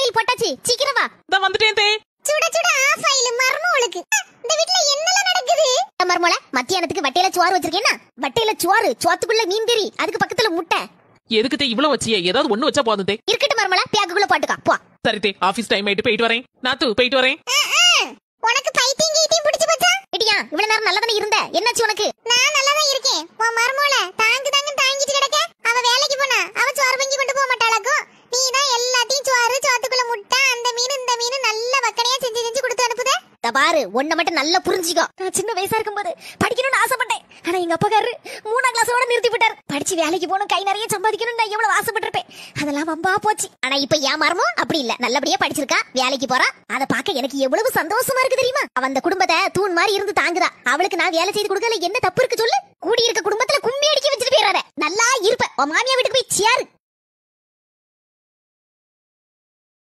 Oil போட்டாச்சு, சீக்கிரம் வா. நான் வந்துட்டேன் தே. சுட சுட ஆஃப் ஆயில் மர்மோளுக்கு. இந்த வீட்ல என்னலாம் நடக்குது? மர்மோள மத்தியானத்துக்கு வட்டையில சோறு வச்சிருக்கேன்னா, வட்டையில சோறு, சோத்துக்குள்ள மீன் கறி, அதுக்கு பக்கத்துல முட்டை. எதுக்கு தே இவ்வளவு வச்சியே? ஏதாவது ஒண்ணு வச்சா போதும் தே. இருக்கட்டும் மர்மோள, பேக்குக்குள்ள போட்டுக்க போ. சரி தே, ஆபீஸ் டைம் ஆயிட்டு போயிட்டு வரேன். நாத்து போயிட்டு வரேன். உனக்கு பைத்தியம் கீத்தியம் பிடிச்சு போச்சா? இடியா இவ்வளவு நேரம் நல்லா தானே இருந்த, என்னாச்சு உனக்கு? நான் நல்லா தான் இருக்கேன். உன் மர்மோள தாங்கிட்டு கிடக்க. அவ வேலைக்கு போனா, அவ சோறு பொங்கி கொண்டு போக மாட்டாளாக்கும். நீ தான் எல்லாத்தையும் சோறு, சோத்துக்குள்ள முட்டை, அந்த மீன் இந்த மீன் நல்ல வக்கனையா செஞ்சு கொடுத்து அனுப்புதே. பாரு, ஒன்ன மட்டும் நல்லா புரிஞ்சுக்கோ. நான் சின்ன வயசா இருக்கும்போது படிக்கணும்னு ஆசைப்பட்டேன். ஆனா எங்க அப்பாக்காரரு 3ஆம் கிளாஸோட நிறுத்தி விட்டாரு. படிச்சு வேலைக்கு போகணும், கை நிறைய சம்பாதிக்கணும், நான் எவ்வளவு ஆசைப்பட்டிருப்பேன். அதெல்லாம் வம்பா போச்சு. ஆனா இப்ப ஏன் மரமும் அப்படி இல்ல, நல்லபடியா படிச்சிருக்கா, வேலைக்கு போறா. அதை பார்க்க எனக்கு எவ்வளவு சந்தோஷமா இருக்கு தெரியுமா? அவ அந்த குடும்பத்தை தூண் மாதிரி இருந்து தாங்குதா. அவளுக்கு நான் வேலை செய்து கொடுக்கல, என்ன தப்பு இருக்கு சொல்லு? கூடி இருக்க குடும்பத்துல கும்மி அடிக்க வச்சுட்டு போயிடாத. நல்லா இருப்ப. உன் மாமியா வீட்டுக்கு போய் சேரு.